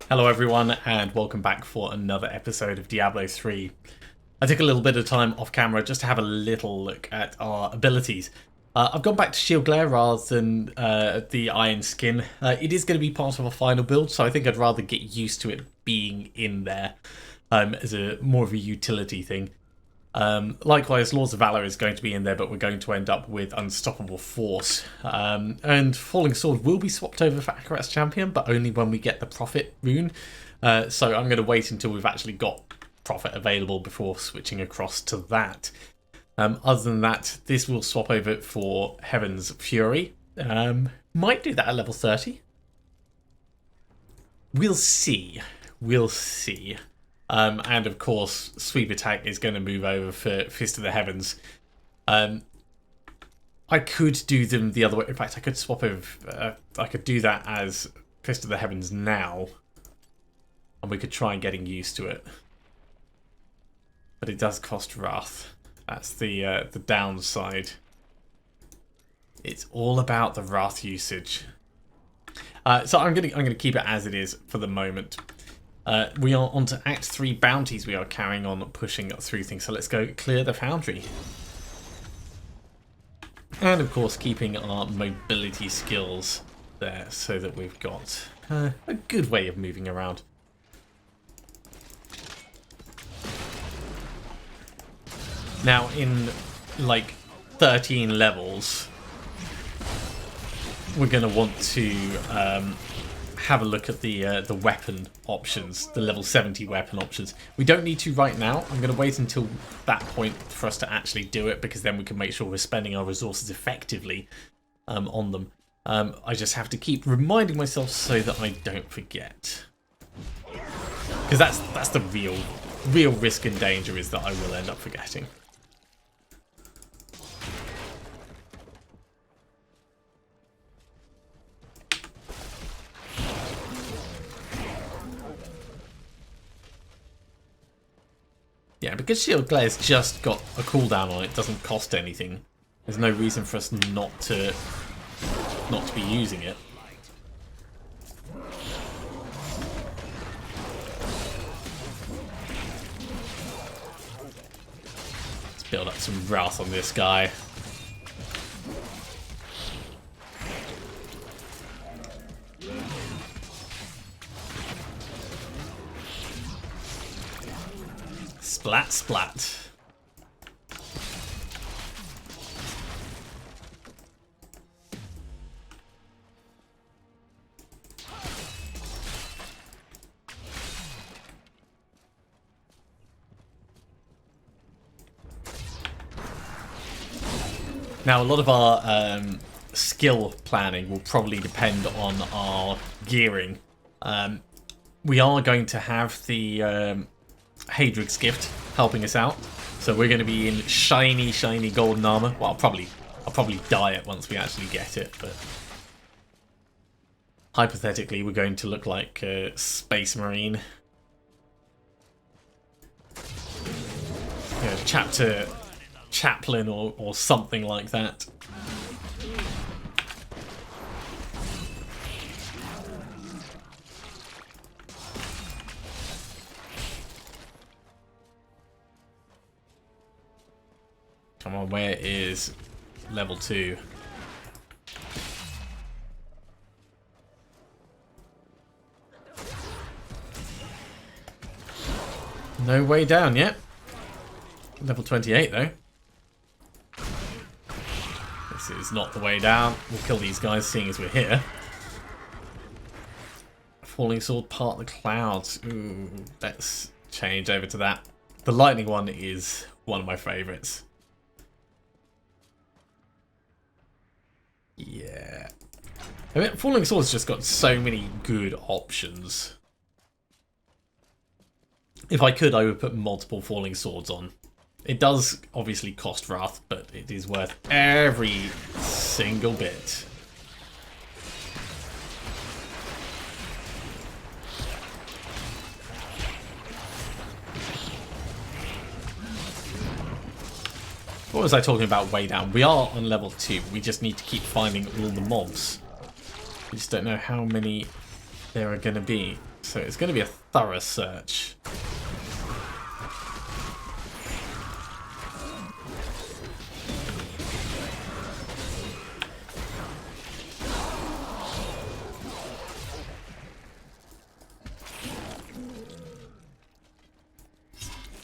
Hello everyone and welcome back for another episode of Diablo 3. I took a little bit of time off camera just to have a little look at our abilities. I've gone back to Shield Glare rather than the Iron Skin. It is going to be part of a final build, so I think I'd rather get used to it being in there as a more of a utility thing. Likewise, Laws of Valor is going to be in there, but we're going to end up with Unstoppable Force. And Falling Sword will be swapped over for ARREAT's Champion, but only when we get the Prophet rune. So I'm going to wait until we've actually got Prophet available before switching across to that. Other than that, this will swap over for Heaven's Fury. Might do that at level 30. We'll see. We'll see. And of course, Sweep Attack is going to move over for Fist of the Heavens. I could do them the other way. In fact, I could swap over. I could do that as Fist of the Heavens now, and we could try getting used to it. But it does cost Wrath. That's the downside. It's all about the Wrath usage. So I'm gonna keep it as it is for the moment. We are on to Act 3 bounties. We are carrying on pushing through things. So let's go clear the Foundry. And of course keeping our mobility skills there so that we've got a good way of moving around. Now in like 13 levels we're going to want to have a look at the weapon options, the level 70 weapon options. We don't need to right now. I'm going to wait until that point for us to actually do it, because then we can make sure we're spending our resources effectively on them. I just have to keep reminding myself so that I don't forget, because that's the real risk and danger, is that I will end up forgetting. Yeah, because Shield Glare's just got a cooldown on it, doesn't cost anything. There's no reason for us not to be using it. Let's build up some wrath on this guy. Splat, splat. Now, a lot of our skill planning will probably depend on our gearing. We are going to have the Hadrig's Gift helping us out, so we're going to be in shiny golden armor. Well, I'll probably dye it once we actually get it, but hypothetically we're going to look like a Space Marine. You know, chapter chaplain or something like that. Come on, where is level 2? No way down yet. Level 28 though. This is not the way down. We'll kill these guys seeing as we're here. Falling Sword, part the clouds. Ooh, let's change over to that. The lightning one is one of my favourites. Yeah. I mean, Falling Sword's just got so many good options. If I could, I would put multiple Falling Swords on. It does obviously cost Wrath, but it is worth every single bit. What was I talking about way down? We are on level 2. We just need to keep finding all the mobs. We just don't know how many there are going to be. So it's going to be a thorough search.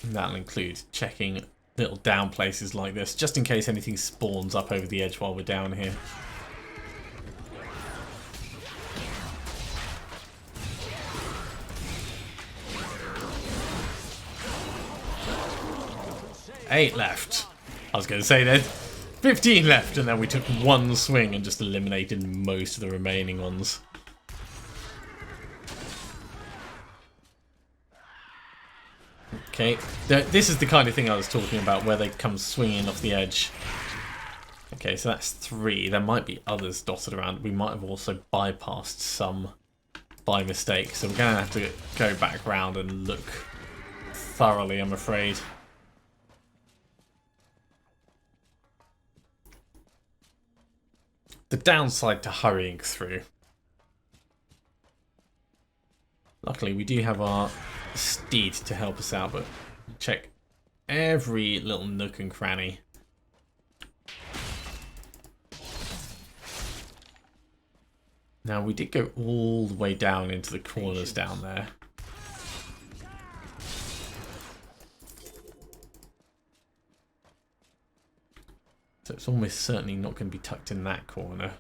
And that'll include checking little down places like this, just in case anything spawns up over the edge while we're down here. Eight left. I was going to say there's 15 left, and then we took one swing and just eliminated most of the remaining ones. Okay, this is the kind of thing I was talking about, where they come swinging off the edge. Okay, so that's 3. There might be others dotted around. We might have also bypassed some by mistake, so we're going to have to go back round and look thoroughly, I'm afraid. The downside to hurrying through. Luckily, we do have our steed to help us out, but check every little nook and cranny. Now, we did go all the way down into the corners down there. So it's almost certainly not going to be tucked in that corner.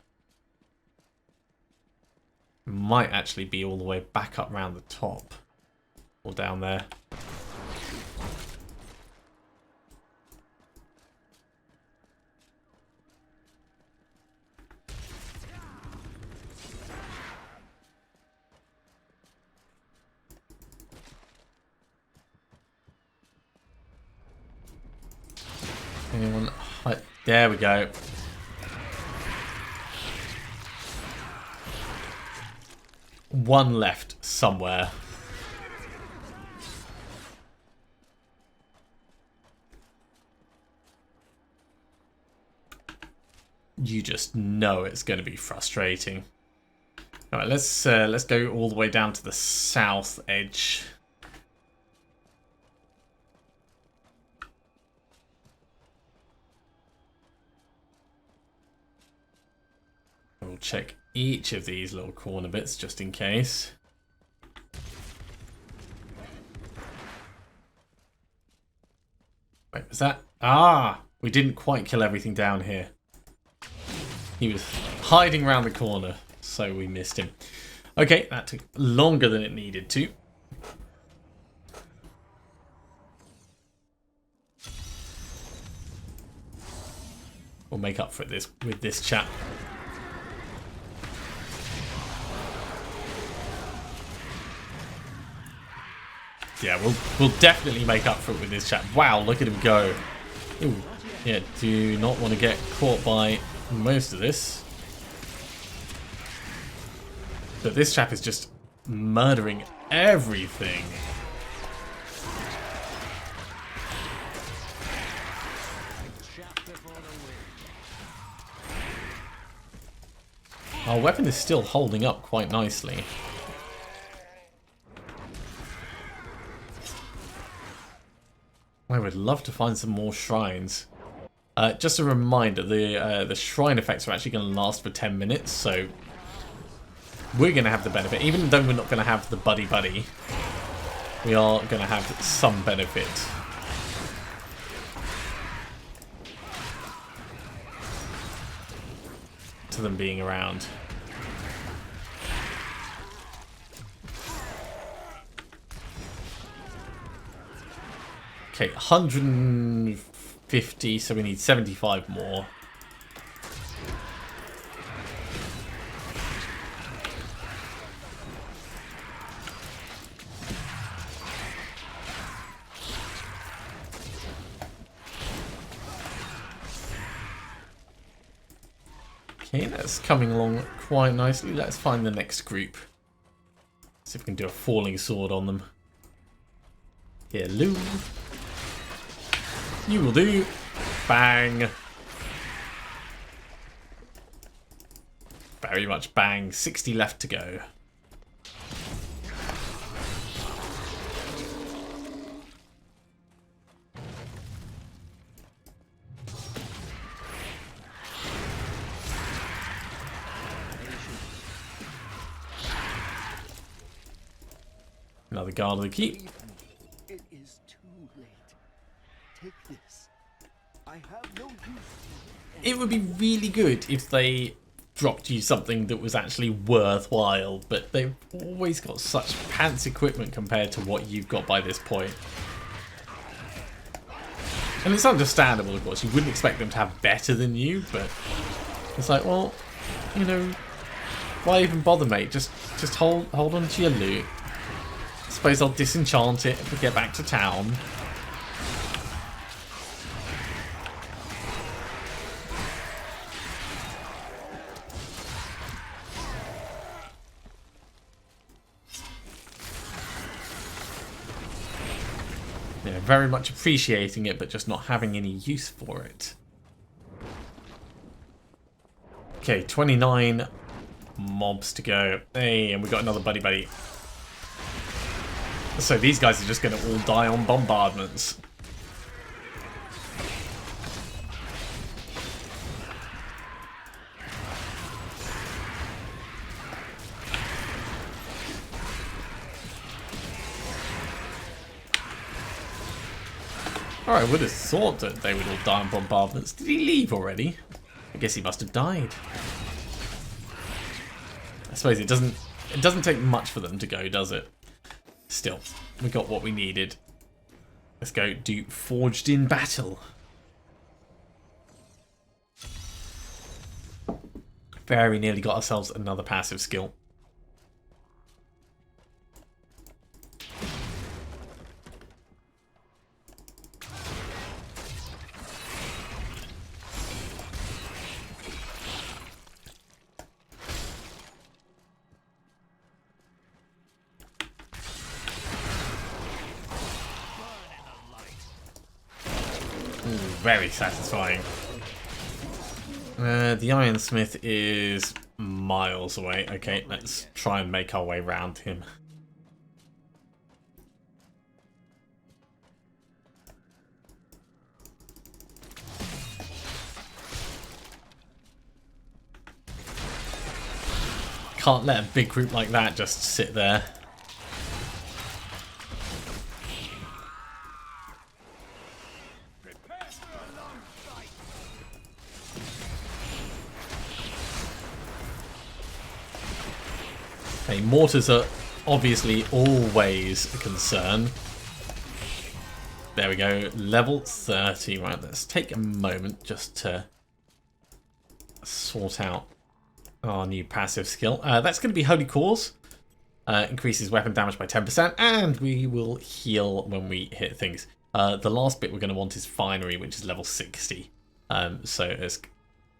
Might actually be all the way back up round the top. Or down there. Anyone? There we go. One left somewhere. You just know it's going to be frustrating. All right, let's go all the way down to the south edge. We'll check each of these little corner bits just in case. Wait, was that? Ah! We didn't quite kill everything down here. He was hiding around the corner, so we missed him. Okay, that took longer than it needed to. We'll make up for this with this chap. Yeah, we'll definitely make up for it with this chap. Wow, look at him go. Ooh, yeah, do not want to get caught by most of this. But this chap is just murdering everything. Our weapon is still holding up quite nicely. I would love to find some more shrines. Just a reminder, the shrine effects are actually going to last for 10 minutes, so we're going to have the benefit. Even though we're not going to have the buddy-buddy, we are going to have some benefit. To them being around. Okay, 150, so we need 75 more. Okay, that's coming along quite nicely. Let's find the next group. See if we can do a falling sword on them. Hello. You will do. Bang. Very much bang. 60 left to go. Another guard of the keep. It is too late. Take this. I have no use for it. It would be really good if they dropped you something that was actually worthwhile, but they've always got such pants equipment compared to what you've got by this point. And it's understandable, of course. You wouldn't expect them to have better than you, but it's like, well, you know, why even bother, mate? Just hold on to your loot. I suppose I'll disenchant it if we get back to town. Yeah, very much appreciating it, but just not having any use for it. Okay, 29 mobs to go. Hey, and we got another buddy. So these guys are just going to all die on bombardments. Alright, I would have thought that they would all die on bombardments. Did he leave already? I guess he must have died. I suppose it doesn't take much for them to go, does it? Still, we got what we needed. Let's go do Forged in Battle. Very nearly got ourselves another passive skill. Very satisfying. The Ironsmith is miles away. Okay, let's try and make our way round him. Can't let a big group like that just sit there. Okay, mortars are obviously always a concern. There we go, level 30. Right, let's take a moment just to sort out our new passive skill. That's going to be Holy Cause. Increases weapon damage by 10%, and we will heal when we hit things. The last bit we're going to want is Finery, which is level 60. So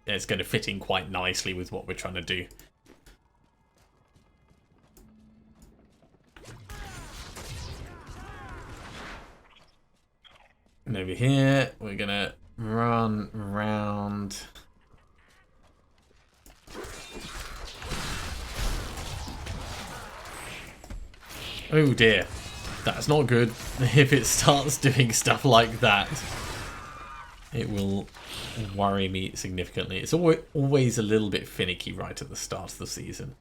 it's going to fit in quite nicely with what we're trying to do. And over here, we're going to run around. Oh dear, that's not good. If it starts doing stuff like that, it will worry me significantly. It's always a little bit finicky right at the start of the season.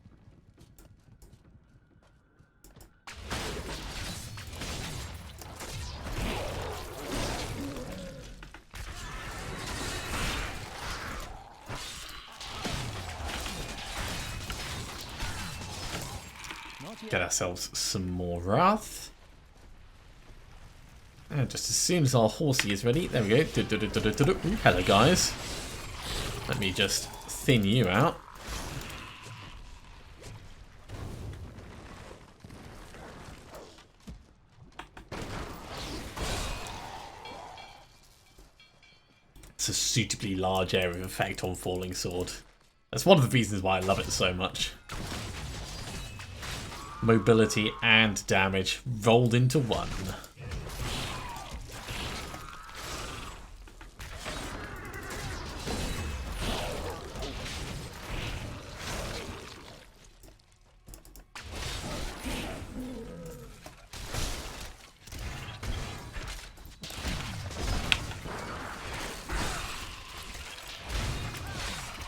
Get ourselves some more Wrath. And just as soon as our horsey is ready, there we go. Ooh, hello guys. Let me just thin you out. It's a suitably large area of effect on Falling Sword. That's one of the reasons why I love it so much. Mobility and damage rolled into one.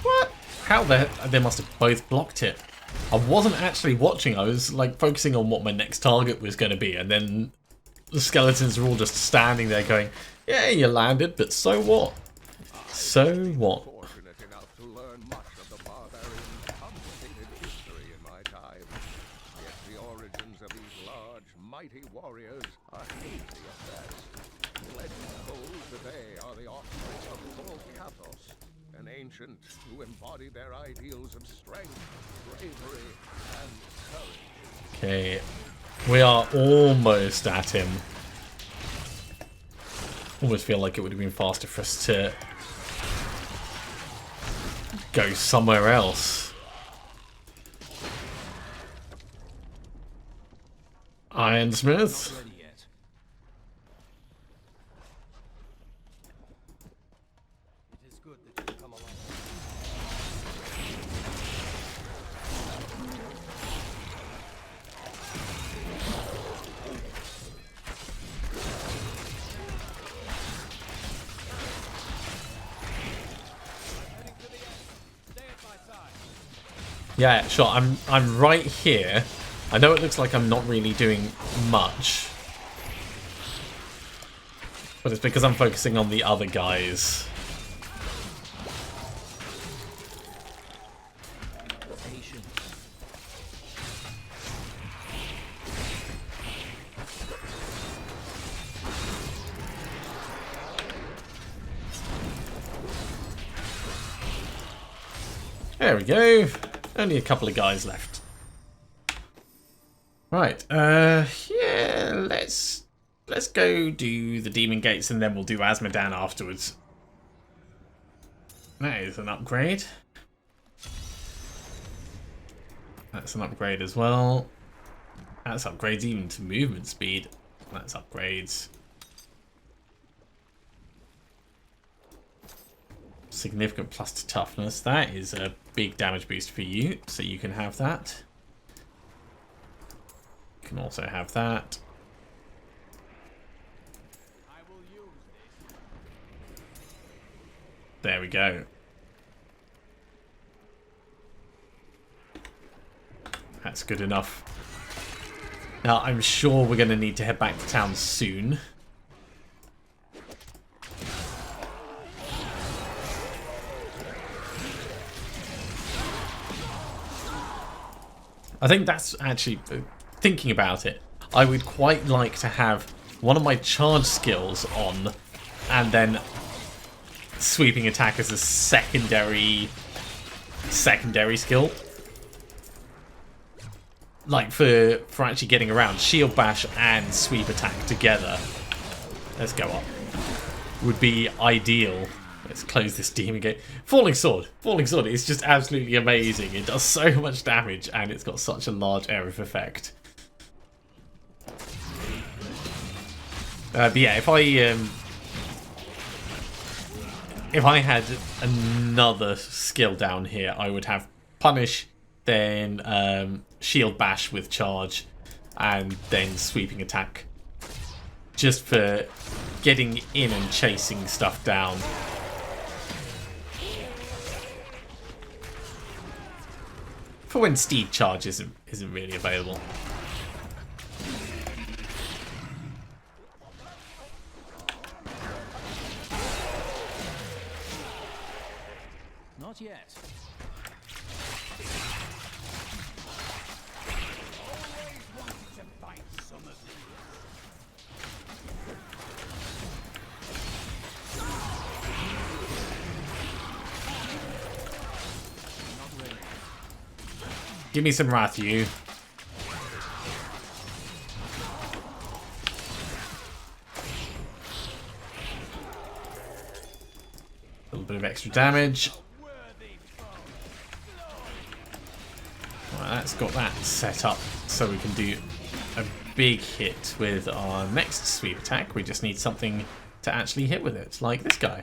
What? How they must have both blocked it. I wasn't actually watching. I was like focusing on what my next target was going to be, and then the skeletons are all just standing there going, "Yeah, you landed, but so what? So what?" Fortunate enough to learn much of the barbarians' complicated history in my time. Yet the origins of these large, mighty warriors are hazy at best. Legend holds that they are the offspring of Volcatos, an ancient who embodied their ideals of strength, bravery, and courage. Okay, we are almost at him. Almost feel like it would have been faster for us to go somewhere else. Ironsmith. Not ready yet. It is good that you've come along. Heading to the end. Stay at my side. Yeah, sure. I'm right here. I know it looks like I'm not really doing much, but it's because I'm focusing on the other guys. Patience. There we go. Only a couple of guys left. Right. Yeah. Let's go do the Demon Gates, and then we'll do Azmodan afterwards. That is an upgrade. That's an upgrade as well. That's upgrades even to movement speed. That's upgrades. Significant plus to toughness. That is a big damage boost for you, so you can have that. You can also have that. I will use this. There we go. That's good enough. Now, I'm sure we're going to need to head back to town soon. I think that's actually, thinking about it, I would quite like to have one of my charge skills on, and then sweeping attack as a secondary skill. Like for actually getting around, shield bash and sweep attack together. Let's go up. Would be ideal. Let's close this demon gate. Falling Sword. Falling Sword is just absolutely amazing. It does so much damage, and it's got such a large area of effect. But yeah, if I had another skill down here, I would have Punish, then Shield Bash with Charge, and then Sweeping Attack. Just for getting in and chasing stuff down. For when Steed Charge isn't really available. Not yet. Always wanted to fight some of these. Not ready. Give me some wrath, you. A little bit of extra damage. Right, that's got that set up so we can do a big hit with our next sweep attack. We just need something to actually hit with it, like this guy.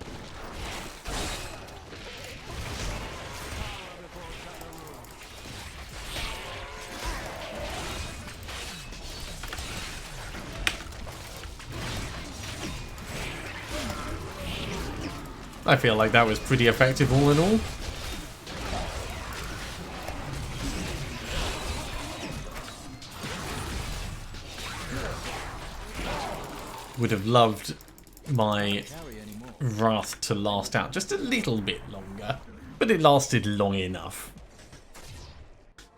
I feel like that was pretty effective all in all. would have loved my Wrath to last out just a little bit longer, but it lasted long enough.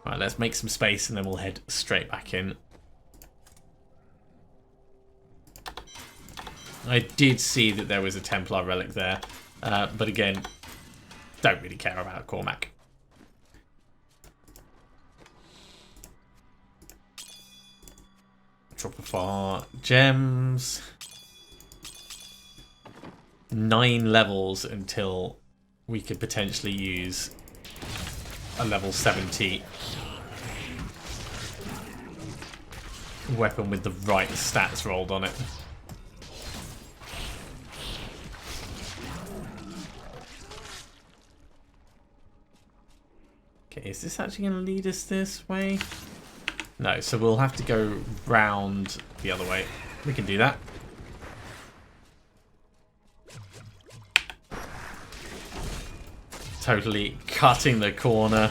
Right, let's make some space and then we'll head straight back in. I did see that there was a Templar relic there, but again, don't really care about Cormac. Drop of our gems. 9 levels until we could potentially use a level 70 weapon with the right stats rolled on it. Okay, is this actually going to lead us this way? No, so we'll have to go round the other way. We can do that. Totally cutting the corner.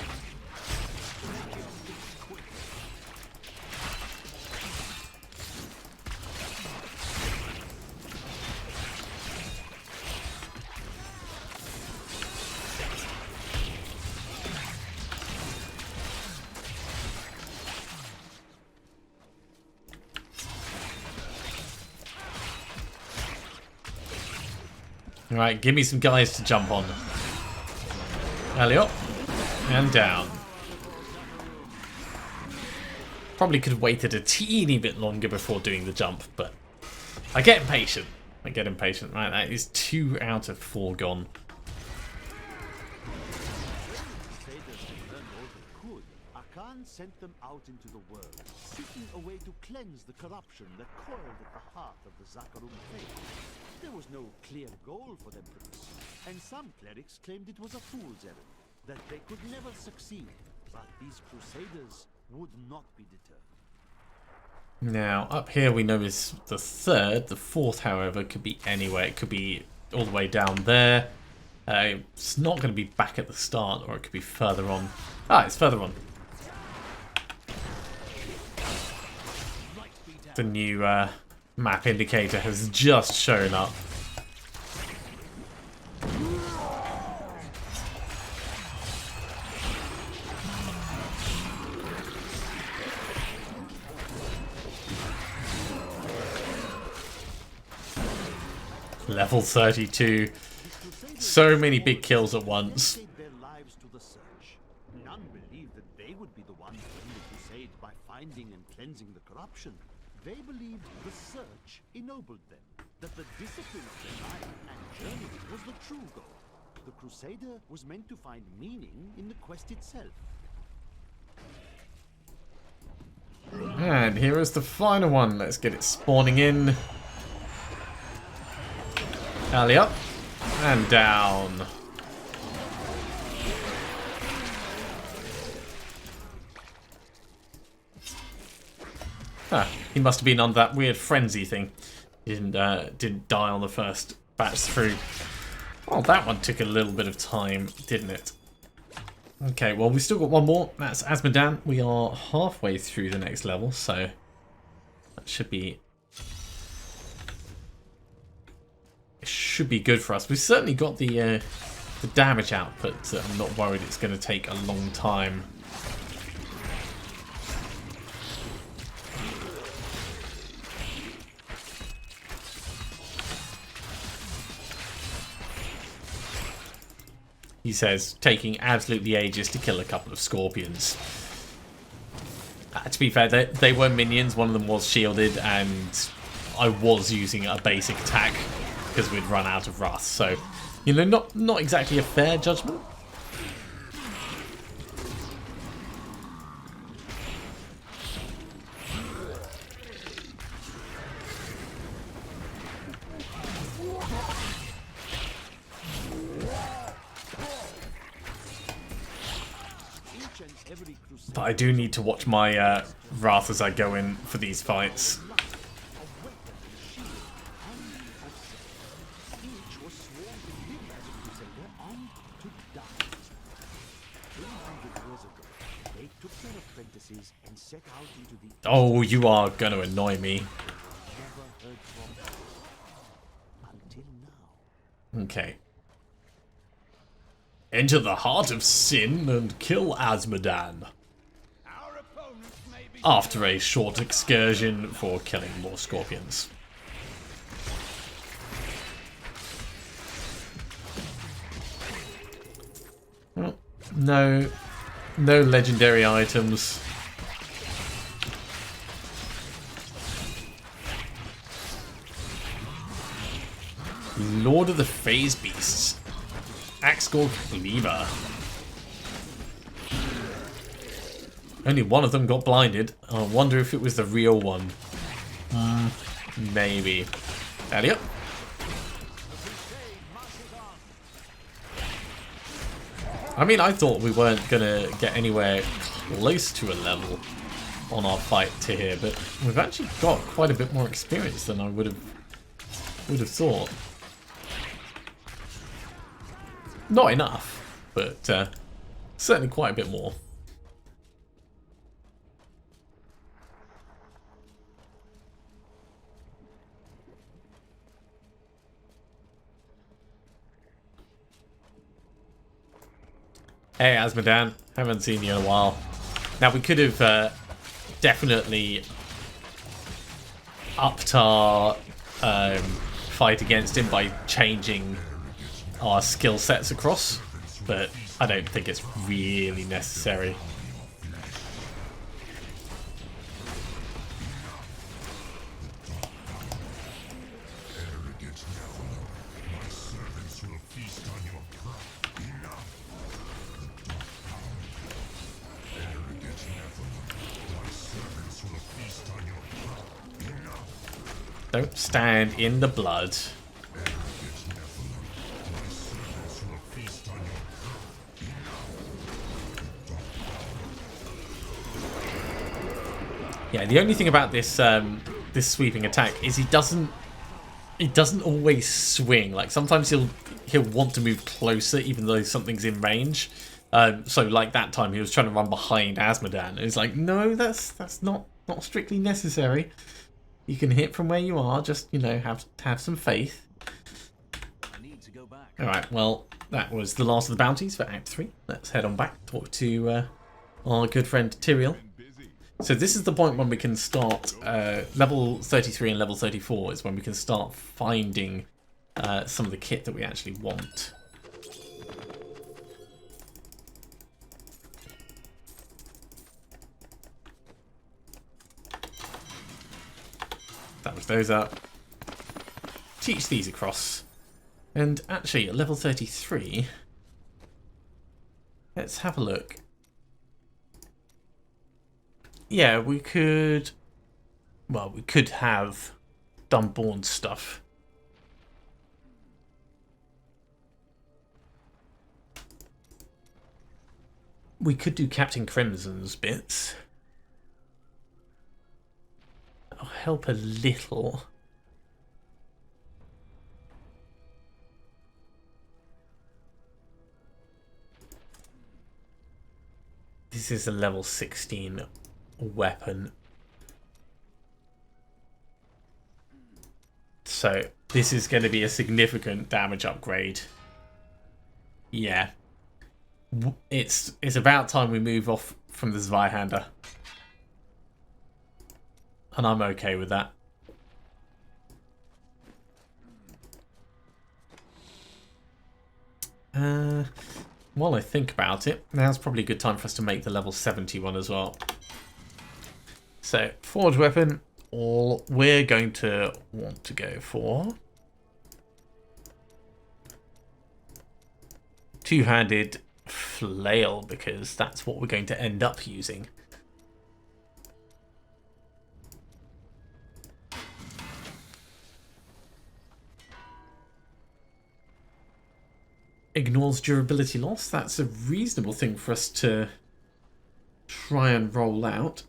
Alright, give me some guys to jump on. Alley up and down. Probably could have waited a teeny bit longer before doing the jump, but I get impatient. Right, that is 2 out of 4 gone. Akan sent them out into the world, seeking a way to cleanse the corruption that coiled at the heart of the Zakarum faith. There was no clear goal for them to pursue, and some clerics claimed it was a fool's errand, that they could never succeed. But these Crusaders would not be deterred. Now, up here we know is the 3rd. The 4th, however, could be anywhere. It could be all the way down there. It's not going to be back at the start, or it could be further on. Ah, it's further on. The new map indicator has just shown up. Level 32. So many big kills at once. Their lives to the search. None believed that they would be the ones to end the crusade by finding and cleansing the corruption. They believed the search ennobled them, that the discipline of their life and journey was the true goal. The Crusader was meant to find meaning in the quest itself. And here is the final one. Let's get it spawning in. Alley up and down. Ah, he must have been on that weird frenzy thing. Didn't die on the first batch through. Well, that one took a little bit of time, didn't it? Okay, well, we still got one more. That's Azmodan. We are halfway through the next level, so that should be good for us. We've certainly got the damage output. I'm not worried it's going to take a long time. He says, taking absolutely ages to kill a couple of scorpions. To be fair, they were minions. One of them was shielded, and I was using a basic attack because we'd run out of wrath. So, you know, not exactly a fair judgment. But I do need to watch my wrath as I go in for these fights. Oh, you are going to annoy me. heard from until now. Okay. Enter the heart of sin and kill Azmodan. After a short excursion for killing more scorpions. Well, no legendary items. Lord of the Phase Beasts. Axgor Cleaver. Only one of them got blinded. I wonder if it was the real one. Maybe. Elliot? I mean, I thought we weren't gonna get anywhere close to a level on our fight to here, but we've actually got quite a bit more experience than I would have thought. Not enough, but certainly quite a bit more. Hey Azmodan, haven't seen you in a while. Now we could have definitely upped our fight against him by changing our skill sets across, but I don't think it's really necessary. Don't stand in the blood. Yeah, the only thing about this this sweeping attack is he doesn't always swing. Like sometimes he'll want to move closer even though something's in range. So like that time he was trying to run behind Azmodan. It's like, no, that's not strictly necessary. You can hit from where you are, just, you know, have some faith. I need to go back. Alright, well, that was the last of the bounties for Act 3. Let's head on back, talk to our good friend Tyrael. So this is the point when we can start, level 33 and level 34 is when we can start finding some of the kit that we actually want. That was those up. Teach these across. And actually, at level 33, let's have a look. Yeah, we could... Well, we could have Dunborn stuff. We could do Captain Crimson's bits. That'll help a little. This is a level 16 weapon. So this is going to be a significant damage upgrade. Yeah. It's about time we move off from the Zweihander. And I'm okay with that. While I think about it, now's probably a good time for us to make the level 71 as well. So, forge weapon, all we're going to want to go for two-handed flail, because that's what we're going to end up using. Ignores durability loss. That's a reasonable thing for us to try and roll out.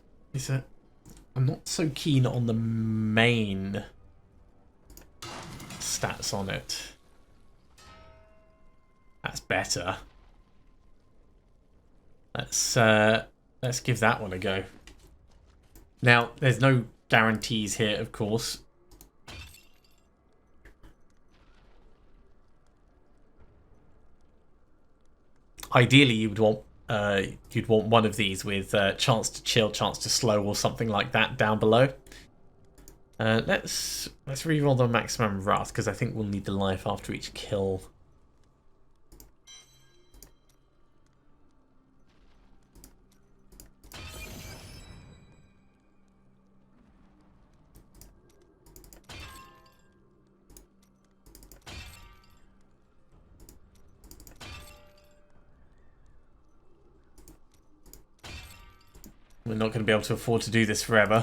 I'm not so keen on the main stats on it. That's better. Let's give that one a go. Now, there's no guarantees here, of course. ideally you'd want one of these with chance to chill, chance to slow, or something like that down below. Let's reroll the maximum wrath, because I think we'll need the life after each kill. We're not going to be able to afford to do this forever.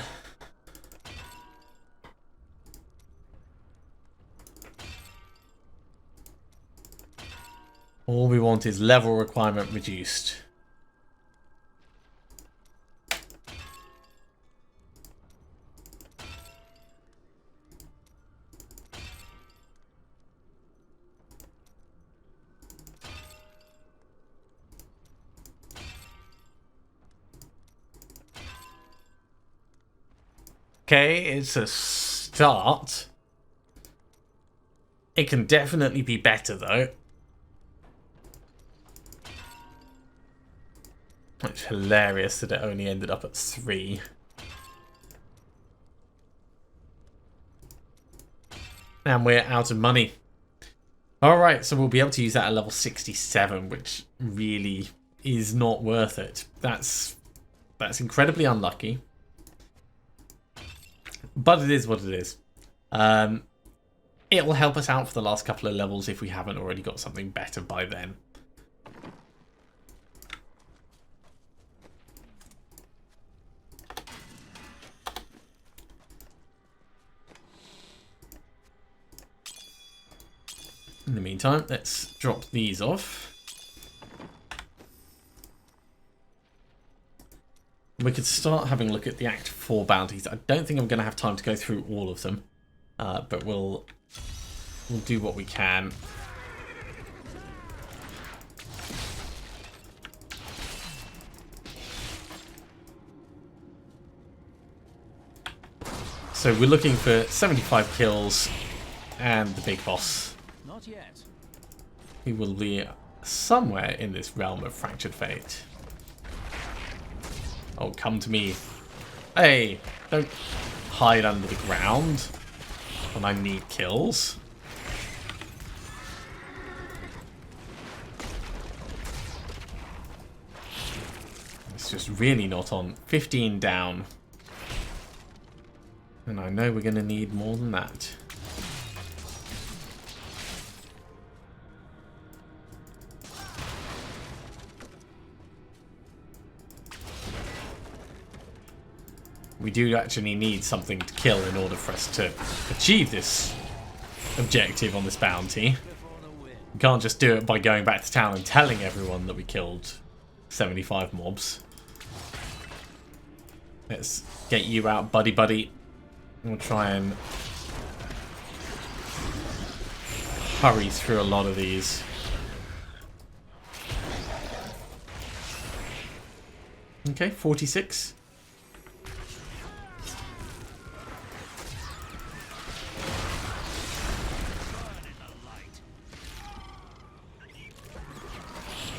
All we want is level requirement reduced. Okay, it's a start. It can definitely be better, though. It's hilarious that it only ended up at 3. And we're out of money. Alright, so we'll be able to use that at level 67, which really is not worth it. That's incredibly unlucky. But it is what it is. It will help us out for the last couple of levels if we haven't already got something better by then. In the meantime, let's drop these off. We could start having a look at the Act 4 bounties. I don't think I'm going to have time to go through all of them, but we'll do what we can. So we're looking for 75 kills and the big boss. Not yet. He will be somewhere in this realm of Fractured Fate. Oh, come to me. Hey, don't hide under the ground when I need kills. It's just really not on. 15 down. And I know we're going to need more than that. We do actually need something to kill in order for us to achieve this objective on this bounty. We can't just do it by going back to town and telling everyone that we killed 75 mobs. Let's get you out, buddy buddy. We'll try and hurry through a lot of these. Okay, 46.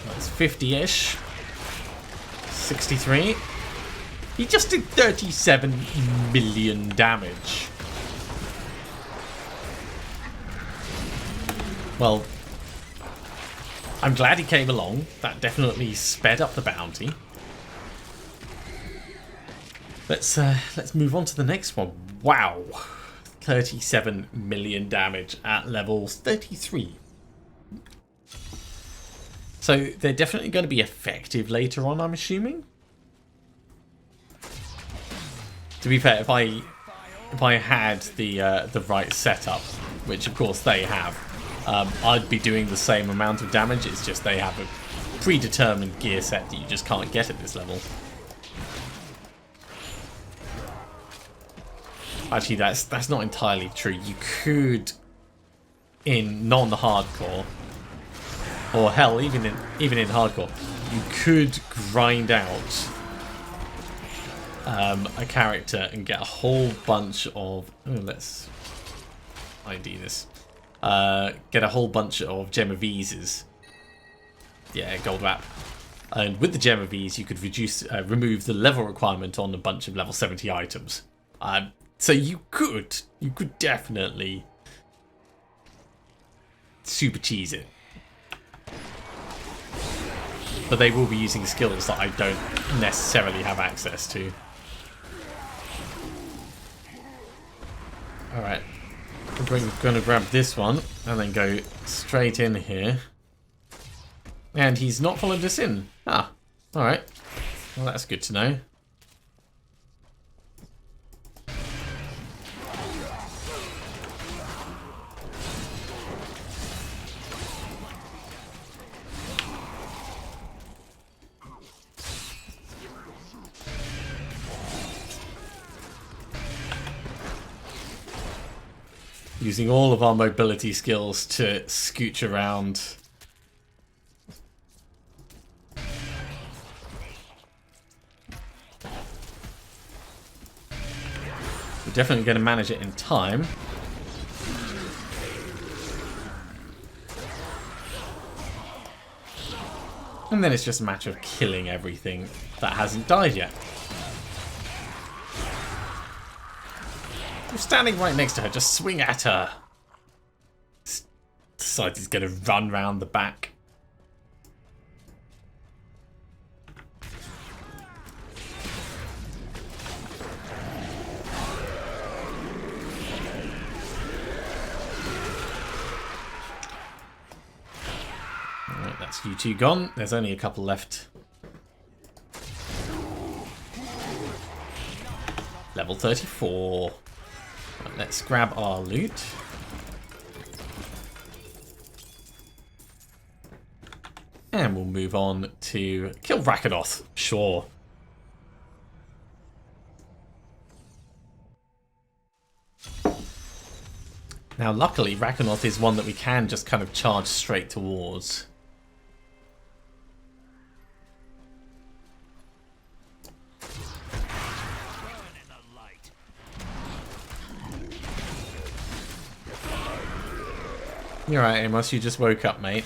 That's 50-ish. 63. He just did 37 million damage. Well, I'm glad he came along. That definitely sped up the bounty. Let's move on to the next one. Wow. 37 million damage at level 33. So they're definitely going to be effective later on, I'm assuming. To be fair, if I had the right setup, which of course they have, I'd be doing the same amount of damage. It's just they have a predetermined gear set that you just can't get at this level. Actually, that's not entirely true. You could, in non-hardcore, or hell, even in hardcore, you could grind out a character and get a whole bunch of. Oh, let's ID this. Get a whole bunch of Gemovises Yeah, gold wrap. And with the Gem of Ease, you could remove the level requirement on a bunch of level 70 items. So you could definitely super cheese it. But they will be using skills that I don't necessarily have access to. Alright. We're going to grab this one and then go straight in here. And he's not followed us in. Ah, alright. Well, that's good to know. Using all of our mobility skills to scooch around. We're definitely going to manage it in time. And then it's just a matter of killing everything that hasn't died yet. I'm standing right next to her, just swing at her. Decides he's going to run round the back. Alright, that's you two gone. There's only a couple left. Level 34. Right, let's grab our loot. And we'll move on to kill Rakanoth. Sure. Now, luckily, Rakanoth is one that we can just kind of charge straight towards. You're right, Amos. You just woke up, mate.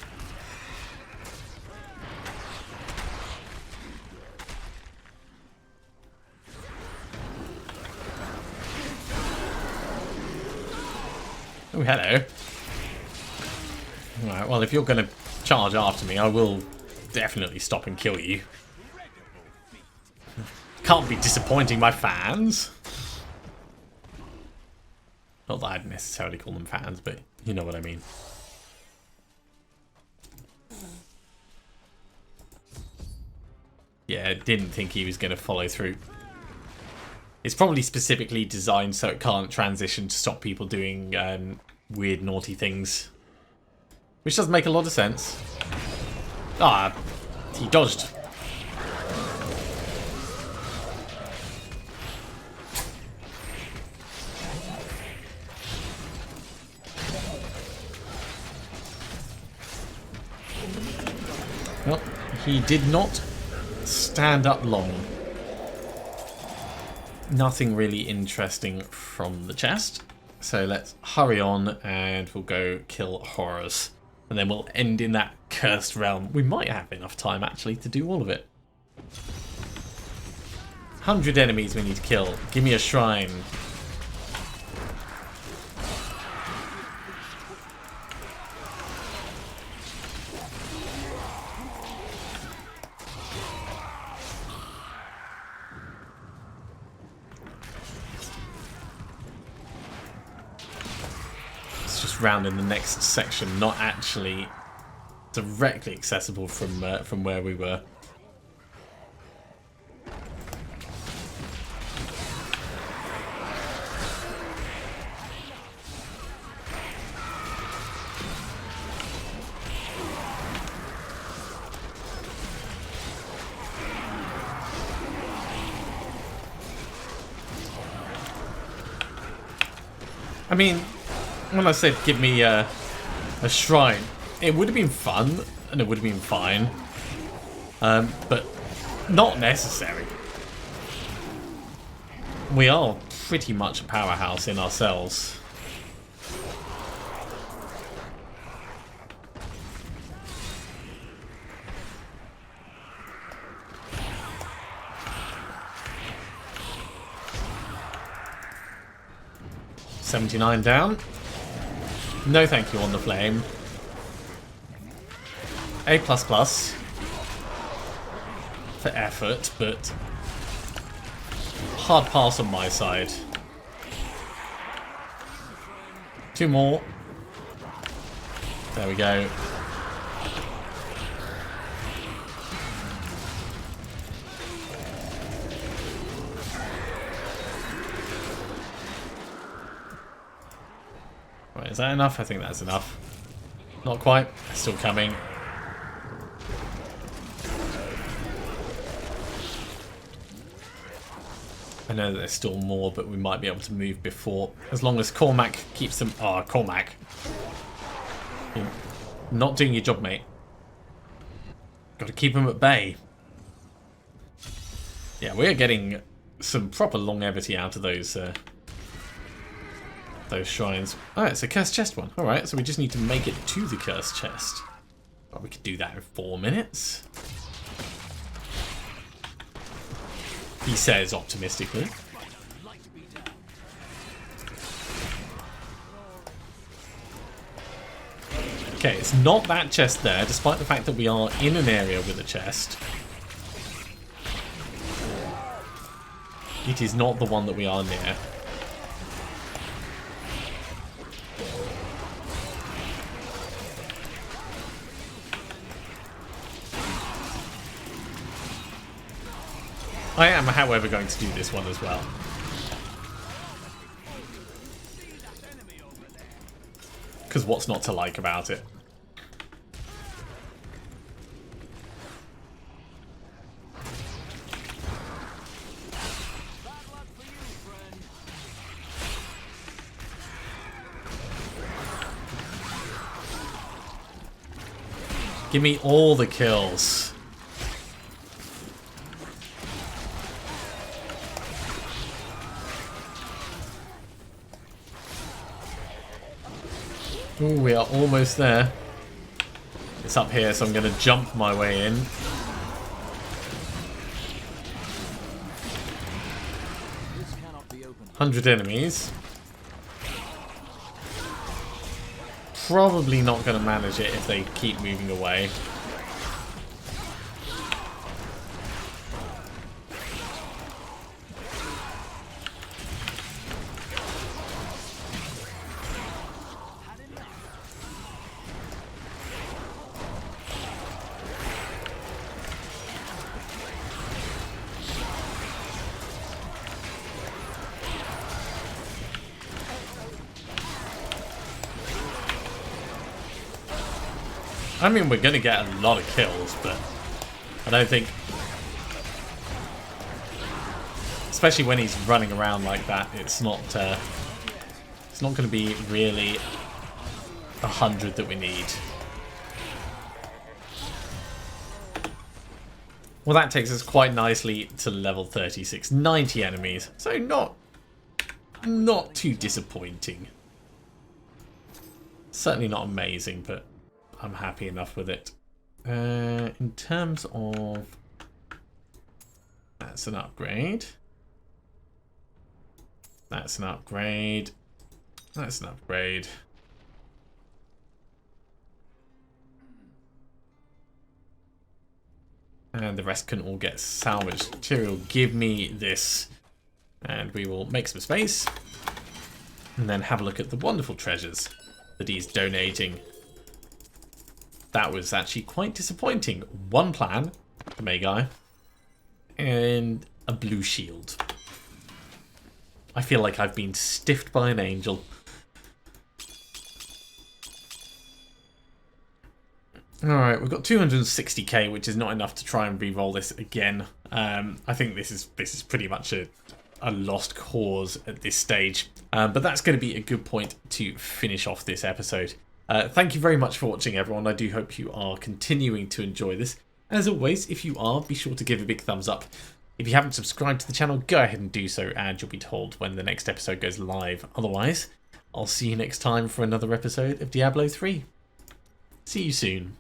Oh, hello. Alright, well, if you're going to charge after me, I will definitely stop and kill you. Can't be disappointing my fans. Not that I'd necessarily call them fans, but you know what I mean. Yeah, didn't think he was going to follow through. It's probably specifically designed so it can't transition to stop people doing weird, naughty things. Which does make a lot of sense. Ah, he dodged. Well, he did not stand up long. Nothing really interesting from the chest. So let's hurry on and we'll go kill horrors. And then we'll end in that cursed realm. We might have enough time actually to do all of it. 100 enemies we need to kill. Give me a shrine. Round in the next section, not actually directly accessible from where we were. I mean, when I said give me a shrine, it would have been fun and it would have been fine, but not necessary. We are pretty much a powerhouse in ourselves. 79 down. No thank you on the flame. A++ for effort, but hard pass on my side. 2 more. There we go. Right, is that enough? I think that's enough. Not quite. Still coming. I know that there's still more, but we might be able to move before. As long as Cormac keeps them... Oh, Cormac. You're not doing your job, mate. Got to keep them at bay. Yeah, we're getting some proper longevity out of those shrines. Oh, it's a cursed chest one. Alright, so we just need to make it to the cursed chest. Oh, we could do that in 4 minutes. He says optimistically. Okay, it's not that chest there, despite the fact that we are in an area with a chest. It is not the one that we are near. I am, however, going to do this one as well. Because what's not to like about it? Give me all the kills. Ooh, we are almost there. It's up here, so I'm going to jump my way in. This cannot be opened. 100 enemies. Probably not going to manage it if they keep moving away. I mean, we're going to get a lot of kills, but I don't think... Especially when he's running around like that, it's not going to be really 100 that we need. Well, that takes us quite nicely to level 36. 90 enemies, so not too disappointing. Certainly not amazing, but I'm happy enough with it. In terms of... That's an upgrade. That's an upgrade. That's an upgrade. And the rest can all get salvaged material. Give me this. And we will make some space. And then have a look at the wonderful treasures that he's donating. That was actually quite disappointing. 1 plan for Magi. And a blue shield. I feel like I've been stiffed by an angel. Alright, we've got 260k, which is not enough to try and re-roll this again. I think this is pretty much a lost cause at this stage. But that's going to be a good point to finish off this episode. Thank you very much for watching, everyone. I do hope you are continuing to enjoy this. As always, if you are, be sure to give a big thumbs up. If you haven't subscribed to the channel, go ahead and do so, and you'll be told when the next episode goes live. Otherwise, I'll see you next time for another episode of Diablo 3. See you soon.